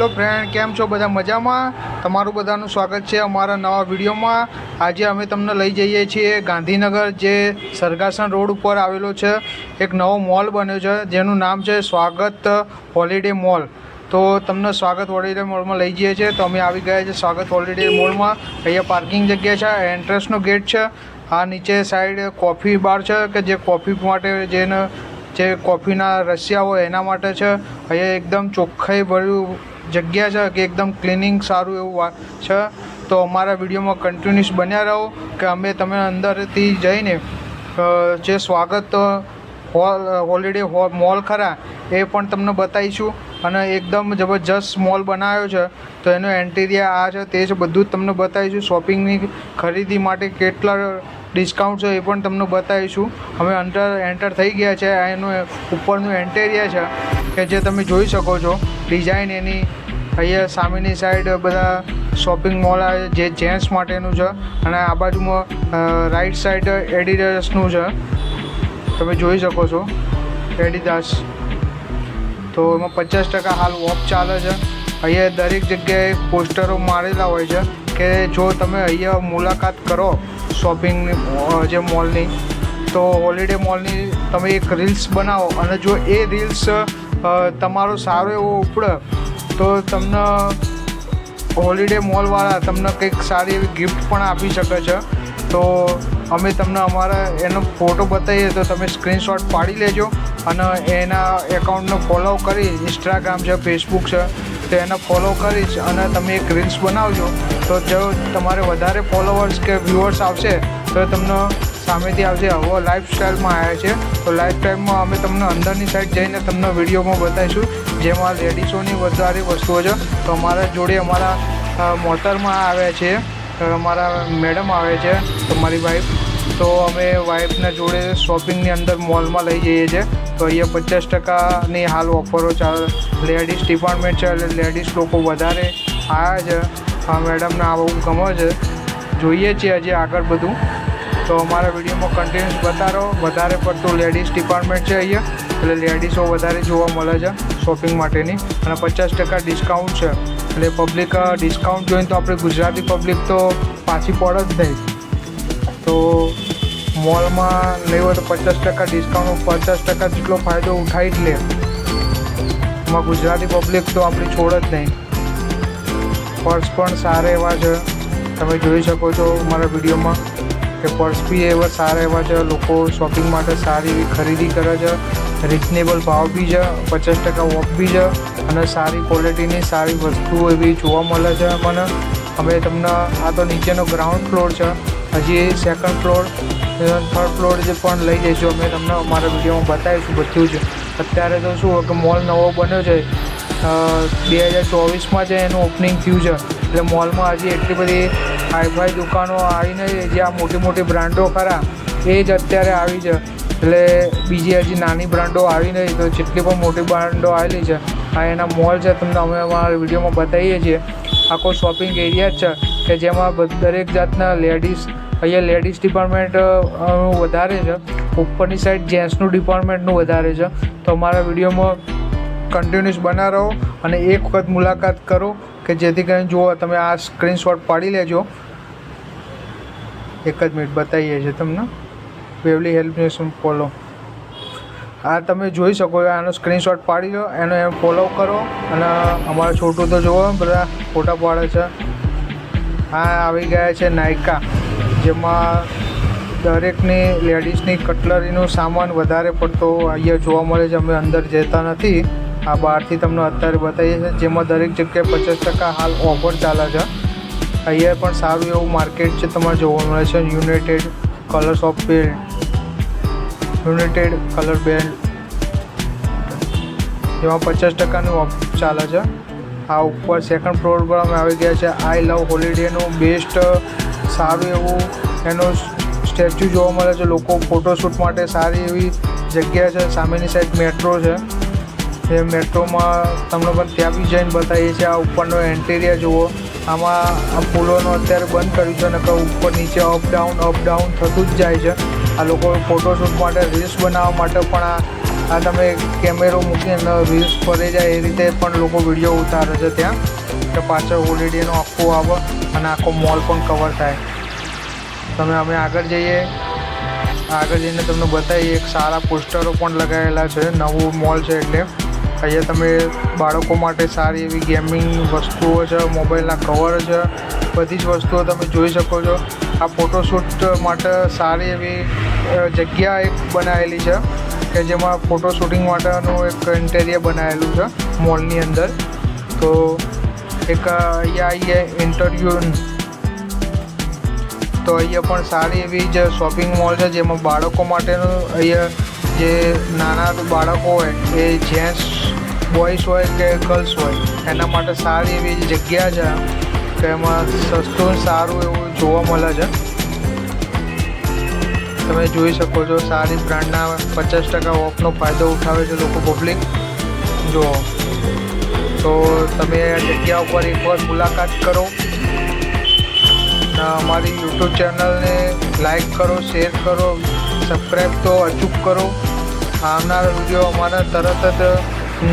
Hello friend, કેમ છો બધા? મજામાં? તમારું બધાનું સ્વાગત છે અમારા નવા વિડીયોમાં. આજે અમે તમને લઈ જઈએ છીએ ગાંધીનગર, જે સરગાસણ રોડ ઉપર આવેલો છે. એક નવો મોલ બન્યો છે જેનું નામ છે સ્વાગત હોલિડે મોલ. તો તમને સ્વાગત હોલિડે મોલમાં લઈ જઈએ છીએ. તો અમે આવી ગયા છે સ્વાગત હોલિડે મોલમાં. અહીંયા પાર્કિંગ જગ્યા છે, એન્ટ્રન્સનો ગેટ છે. આ નીચે સાઈડ કોફી બાર છે કે જે કોફી માટે જે કોફીના રશિયા હોય એના માટે છે. અહીંયા એકદમ ચોખ્ખાઈ ભર્યું જગ્યા છે કે એકદમ ક્લિનિંગ સારું એવું છે. તો અમારા વિડીયોમાં કન્ટિન્યુઅસ બન્યા રહો કે અમે તમે અંદરથી જઈને જે સ્વાગત હોલિડે મોલ ખરા એ પણ તમને બતાવીશું. અને એકદમ જબરજસ્ત મોલ બનાવ્યો છે. તો એનો એન્ટિરિયર આ છે તે છે, બધું જ તમને બતાવીશું. શોપિંગની ખરીદી માટે કેટલા ડિસ્કાઉન્ટ છે એ પણ તમને બતાવીશું. અમે એન્ટર થઈ ગયા છે. એનું ઉપરનું એન્ટેરિયર છે કે જે તમે જોઈ શકો છો. ડિઝાઇન એની અહીંયા સામેની સાઈડ બધા શોપિંગ મોલ આવે જે જેન્ટ્સ માટેનું છે. અને આ બાજુમાં રાઈટ સાઈડ એડિડાસનું છે, તમે જોઈ શકો છો એડિડાસ. તો એમાં 50% હાલ ઓફ ચાલે છે. અહીંયા દરેક જગ્યાએ પોસ્ટરો મારેલા હોય છે કે જો તમે અહીંયા મુલાકાત કરો શોપિંગની જે મોલની, તો હોલિડે મોલની તમે એક રીલ્સ બનાવો અને જો એ રીલ્સ તમારો સારો એવો ઉપડે તો તમને હોલિડે મોલવાળા તમને કંઈક સારી એવી ગિફ્ટ પણ આપી શકે છે. તો અમે તમને અમારા એનો ફોટો બતાવીએ તો તમે સ્ક્રીનશોટ પાડી લેજો અને એના એકાઉન્ટને ફોલો કરી, ઇન્સ્ટાગ્રામ છે, ફેસબુક છે, તો એને ફોલો કરીશ અને તમે એક રીલ્સ બનાવજો. તો જો તમારે વધારે ફોલોવર્સ કે વ્યુઅર્સ આવશે તો તમને સામેથી આવશે. હવે લાઈફસ્ટાઈલમાં આવ્યા છે તો લાઈફસ્ટાઈલમાં અમે તમને અંદરની સાઈડ જઈને તમને વિડીયોમાં બતાવીશું જેમાં લેડીઝોની વધારે વસ્તુઓ છે. તો અમારા જોડે અમારા મોટરમાં આવ્યા છે, અમારા મેડમ આવે છે, તમારી વાઈફ. તો અમે વાઈફના જોડે શોપિંગની અંદર મોલમાં લઈ જઈએ છીએ. તો અહીંયા 50%ની હાલ ઓફરો ચાલે. લેડીઝ ડિપાર્ટમેન્ટ છે એટલે લેડીઝ લોકો વધારે આવ્યા છે. આ મેડમને આ બહુ ગમે છે, જોઈએ છીએ હજી આગળ બધું. તો અમારા વિડીયોમાં કન્ટિન્યુઅસ બતાવો. વધારે પડતું લેડીઝ ડિપાર્ટમેન્ટ છે અહીંયા, એટલે લેડીઝો વધારે જોવા મળે છે શોપિંગ માટેની. અને 50% ડિસ્કાઉન્ટ છે એટલે પબ્લિક ડિસ્કાઉન્ટ જોઈને તો આપણે ગુજરાતી પબ્લિક તો પાછી પડે જ નહીં. તો મોલમાં લેવો તો 50% ડિસ્કાઉન્ટ, 50% જેટલો ફાયદો ઉઠાવી જ લે. એમાં ગુજરાતી પબ્લિક તો આપણી છોડ જ નહીં. પર્સ પણ સારા એવા છે, તમે જોઈ શકો છો મારા વિડીયોમાં કે પર્સ બી એવા સારા એવા છે. લોકો શોપિંગ માટે સારી એવી ખરીદી કરે છે. રિઝનેબલ ભાવ બી છે, 50% ઓફ બી છે અને સારી ક્વોલિટીની સારી વસ્તુઓ એવી જોવા મળે છે મને. અમે તમને આ તો નીચેનો ગ્રાઉન્ડ ફ્લોર છે, હજી સેકન્ડ ફ્લોર, થર્ડ ફ્લોર જે પણ લઈ જઈશું. અમે તમને અમારા વિડીયોમાં બતાવીશું બધું જ. અત્યારે તો શું કે મોલ નવો બન્યો છે, 2024માં જ એનું ઓપનિંગ થયું છે. એટલે મોલમાં હજી એટલી બધી હાઈફાઈ દુકાનો આવીને જે આ મોટી મોટી બ્રાન્ડો ખરા એ જ અત્યારે આવી છે. એટલે બીજી હજી નાની બ્રાન્ડો આવી નહીં. તો જેટલી પણ મોટી બ્રાન્ડો આવેલી છે આ એના મોલ છે, તમને અમે અમારા વિડીયોમાં બતાવીએ છીએ. આખો શોપિંગ એરિયા જ છે કે જેમાં દરેક જાતના લેડીઝ, અહીંયા લેડીઝ ડિપાર્ટમેન્ટ વધારે છે, ઉપરની સાઈડ જેન્ટ્સનું ડિપાર્ટમેન્ટનું વધારે છે. તો અમારા વિડીયોમાં કન્ટિન્યુઅસ બના રહો અને એક વખત મુલાકાત કરો કે જેથી કરીને જુઓ. તમે આ સ્ક્રીનશોટ પાડી લેજો. એક જ મિનિટ બતાવીએ છીએ તમને. બેવલી હેલ્પનેશન ફોલો, આ તમે જોઈ શકો છો. આનો સ્ક્રીનશોટ પાડી લો, એનો એમ ફોલો કરો. અને અમારા છોટું તો જુઓ બધા ફોટા પાડે છે. આ આવી ગયા છે નાયકા, જેમાં દરેકની લેડીઝની કટલરીનો સામાન વધારે પડતો અહીંયા જોવા મળે છે. અમે અંદર જતા નથી, આ બહારથી તમને અત્યારે બતાવીએ છીએ. જેમાં દરેક જગ્યાએ 50% હાલ ઓફર ચાલે છે. અહીંયા પણ સારું એવું માર્કેટ છે, તમારે જોવા મળે છે. United colours of pant, United colour band, જેમાં 50%ની ઓફ ચાલે છે. આ ઉપર સેકન્ડ ફ્લોર પર અમે આવી ગયા છે. આઈ લવ હોલિડેનું બેસ્ટ સારું એવું એનું સ્ટેચ્યુ જોવા મળે છે. લોકો ફોટોશૂટ માટે સારી એવી જગ્યા છે. સામેની સાઈડ મેટ્રો છે, એ મેટ્રોમાં તમને પણ ત્યાં બી જઈને બતાવીએ છીએ. આ ઉપરનો એન્ટેરિયર જુઓ. આમાં આ ફૂલોનો અત્યારે બંધ કર્યું છે, નકર ઉપર નીચે અપ ડાઉન થતું જ જાય છે. આ લોકો ફોટોશૂટ માટે, રીલ્સ બનાવવા માટે પણ આ આ તમે કેમેરો મૂકીને રીલ્સ ફરે જાય એ રીતે પણ લોકો વિડીયો ઉતારે છે ત્યાં, કે પાછળ હોલિડેનો આખું આવે અને આખો મોલ પણ કવર થાય. અમે આગળ જઈને તમને બતાવીએ. એક સારા પોસ્ટરો પણ લગાવેલા છે. નવું મોલ છે એટલે અહીંયા તમે બાળકો માટે સારી એવી ગેમિંગ વસ્તુઓ છે, મોબાઈલના કવર છે, બધી જ વસ્તુઓ તમે જોઈ શકો છો. આ ફોટોશૂટ માટે સારી એવી જગ્યા એક બનાવેલી છે કે જેમાં ફોટો શૂટિંગ માટેનું એક ઇન્ટેરિયર બનાવેલું છે મોલની અંદર. તો એક અહીંયા આવીએ ઇન્ટરવ્યૂ, તો અહીંયા પણ સારી એવી જ શોપિંગ મોલ છે જેમાં બાળકો માટેનું, અહીંયા જે નાના બાળકો હોય એ જેન્ટ્સ બોયઝ હોય કે ગર્લ્સ હોય એના માટે સારી એવી જગ્યા છે કે એમાં સસ્તું સારું એવું જોવા મળે છે. તમે જોઈ શકો છો સારી બ્રાન્ડના 50% ઓફનો ફાયદો ઉઠાવે છે લોકો પબ્લિક. જો તો તમે આ જગ્યા ઉપર એકવાર મુલાકાત કરો. અમારી યુટ્યુબ ચેનલને લાઈક કરો, શેર કરો, સબસ્ક્રાઈબ તો અચૂક કરો. આવનારા વિડીયો અમારા તરત જ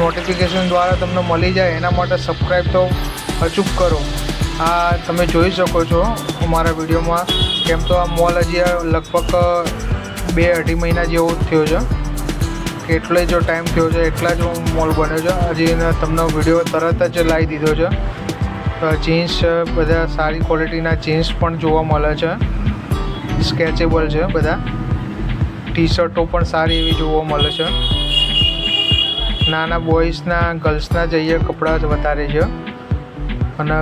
નોટિફિકેશન દ્વારા તમને મળી જાય એના માટે સબસ્ક્રાઈબ તો અચૂક કરો. આ તમે જોઈ શકો છો અમારા વિડીયોમાં. કેમ તો આ મોલ હજી લગભગ 2-2.5 મહિના જેવો થયો છે, કેટલો જો ટાઈમ થયો છે એટલા જ મોલ બન્યો છે. હજી તમને વિડીયો તરત જ લાવી દીધો છે. જીન્સ બધા સારી ક્વોલિટીના જીન્સ પણ જોવા મળે છે, સ્કેચેબલ છે બધા. ટી શર્ટો પણ સારી એવી જોવા મળે છે. નાના બોયઝના ગર્લ્સના જ અહીંયા કપડાં જ વધારે છે અને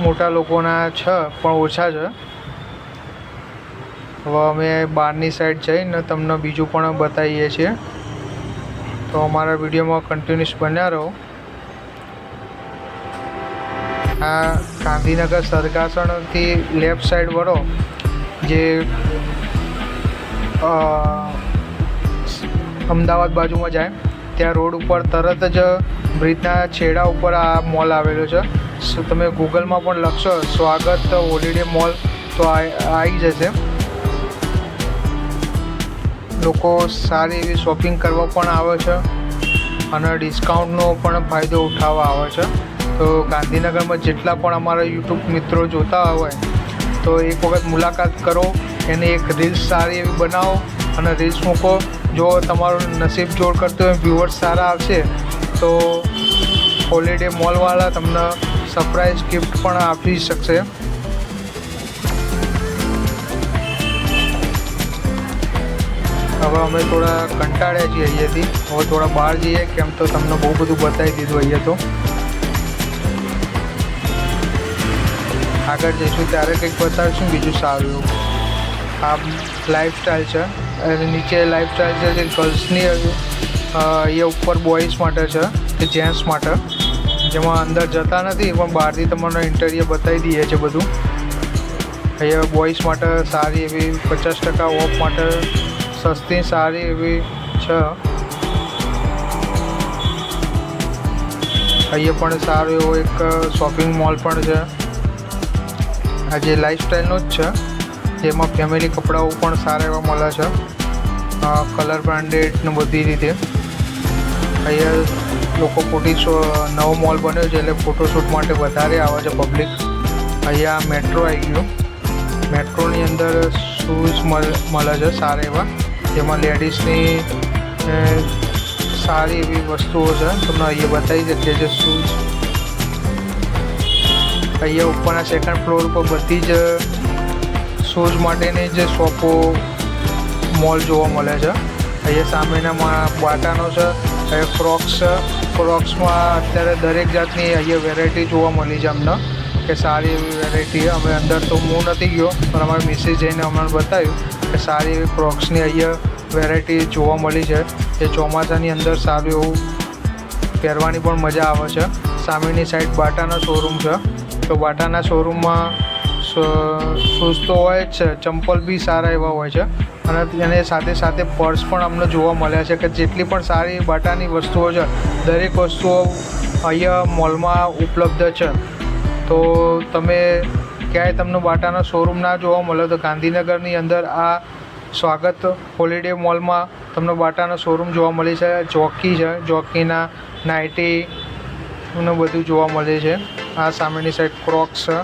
મોટા લોકોના છે પણ ઓછા છે. હવે અમે બહારની સાઈડ જઈને તમને બીજું પણ બતાવીએ છીએ. તો અમારા વિડીયોમાં કન્ટિન્યુઅસ બન્યા રહો. આ ગાંધીનગર સરગાસણથી લેફ્ટ સાઈડ વળો, જે અમદાવાદ બાજુમાં જાય ત્યાં રોડ ઉપર તરત જ બ્રિજના છેડા ઉપર આ મોલ આવેલો છે. તમે ગૂગલમાં પણ લખશો સ્વાગત હોલિડે મોલ તો આવી જશે. લોકો સારી એવી શોપિંગ કરવા પણ આવે છે અને ડિસ્કાઉન્ટનો પણ ફાયદો ઉઠાવવા આવે છે. તો ગાંધીનગરમાં જેટલા પણ અમારા યુટ્યુબ મિત્રો જોતા હોય તો એક વખત મુલાકાત કરો, એની એક રીલ્સ સારી એવી બનાવો અને રીલ્સ મૂકો. જો તમારું નસીબ જોડ કરતું હોય, વ્યુઅર્સ સારા આવશે તો હોલિડે મોલવાળા તમને સરપ્રાઈઝ ગિફ્ટ પણ આપી શકશે. હવે અમે થોડા કંટાળ્યા છીએ અહીંયાથી. હવે થોડા બહાર જઈએ, કેમ તો તમને બહુ બધું બતાવી દીધું અહીંયા. તો આગળ જઈશું ત્યારે કંઈક બતાવીશું બીજું સારું એવું. આ લાઈફસ્ટાઈલ છે, નીચે લાઈફસ્ટાઈલ છે જે ગર્લ્સની, અહીંયા ઉપર બોયઝ માટે છે કે જેન્ટ્સ માટે, જેમાં અંદર જતા નથી પણ બહારથી તમને ઇન્ટેરિયર બતાવી દઈએ છે બધું. અહીંયા બોયઝ માટે સારી એવી 50% ઓફ માટે સસ્તી સારી એવી છે. અહીંયા પણ સારો એવો એક શોપિંગ મોલ પણ છે. આ જે લાઈફસ્ટાઈલનું જ છે, જેમાં ફેમિલી કપડાઓ પણ સારા એવા મળે છે, કલર બ્રાન્ડેડ ને બધી રીતે. અહીંયા લોકો નવો મોલ બન્યો છે એટલે ફોટોશૂટ માટે વધારે આવે છે પબ્લિક. અહીંયા મેટ્રો આવી ગયું. મેટ્રોની અંદર શૂઝ મળે છે સારા એવા, જેમાં લેડીઝની સારી એવી વસ્તુઓ છે. તમને અહીંયા બતાવી શકીએ છીએ શૂઝ. અહીંયા ઉપરના સેકન્ડ ફ્લોર ઉપર બધી જ શૂઝ માટેની જ શોપો મોલ જોવા મળે છે. અહીંયા સામેનામાં બાટાનો છે, અહીંયા ક્રોક્સ છે. ક્રોક્સમાં અત્યારે દરેક જાતની અહીંયા વેરાયટી જોવા મળી છે અમને, કે સારી એવી વેરાયટી. અમે અંદર તો હું નથી ગયો પણ અમારા મિસિસ જઈને અમને બતાવ્યું કે સારી એવી ક્રોક્સની અહીંયા વેરાયટી જોવા મળી છે. જે ચોમાસાની અંદર સારું એવું પહેરવાની પણ મજા આવે છે. સામેની સાઈડ બાટાનો શોરૂમ છે, તો બાટાના શોરૂમમાં શૂઝ તો હોય જ છે, ચંપલ બી સારા એવા હોય છે અને એને સાથે સાથે પર્સ પણ અમને જોવા મળ્યા છે. કે જેટલી પણ સારી બાટાની વસ્તુઓ છે દરેક વસ્તુઓ અહીંયા મોલમાં ઉપલબ્ધ છે. તો તમે ક્યાંય તમને બાટાનો શોરૂમ ના જોવા મળે તો ગાંધીનગરની અંદર આ સ્વાગત હોલિડે મોલમાં તમને બાટાનો શોરૂમ જોવા મળે છે. જોકી છે, જોકીના નાઇટી ને બધું જોવા મળે છે. આ સામેની સાઈડ ક્રોક્સ છે.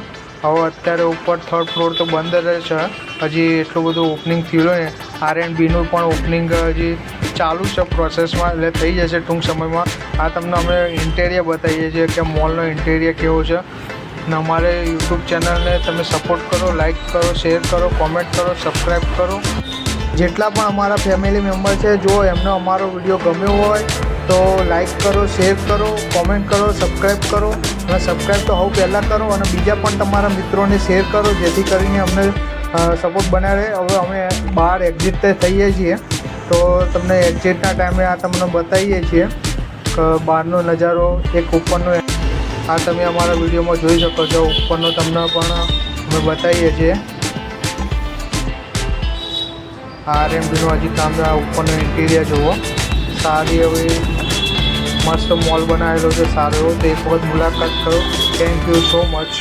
હવે અત્યારે ઉપર 3rd ફ્લોર તો બંધ જ છે, હજી એટલું બધું ઓપનિંગ થયું ને. R&Bનું પણ ઓપનિંગ હજી ચાલુ છે પ્રોસેસમાં, એટલે થઈ જશે ટૂંક સમયમાં. આ તમને અમે ઇન્ટેરિયર બતાવીએ છીએ કે મોલનો ઇન્ટેરિયર કેવો છે. અને અમારે યુટ્યુબ ચેનલને તમે સપોર્ટ કરો, લાઇક કરો, શેર કરો, કોમેન્ટ કરો, સબસ્ક્રાઈબ કરો. જેટલા પણ અમારા ફેમિલી મેમ્બર છે, જો એમને અમારો વિડીયો ગમ્યો હોય તો લાઇક કરો, શેર કરો, કોમેન્ટ કરો, સબસ્ક્રાઈબ કરો. અને સબસ્ક્રાઈબ તો પહેલાં કરો અને બીજા પણ તમારા મિત્રોને શેર કરો, જેથી કરીને અમને સપોર્ટ બનાવે. હવે અમે બહાર એક્ઝિટ થઈએ છીએ, તો તમને એક્ઝિટના ટાઈમે આ તમને બતાવીએ છીએ કે બહારનો નજારો, એક ઉપરનો. આ તમે અમારા વિડીયોમાં જોઈ શકો છો. ઉપરનો તમને પણ અમે બતાવીએ છીએ. R&Bનું હજી કામ, આ ઉપરનો ઇન્ટિરિયર જુઓ. સારી હવે મસ્ત મોલ બનાવેલો છે, સારો એવો. તો એક વખત મુલાકાત કરો. Thank you so much.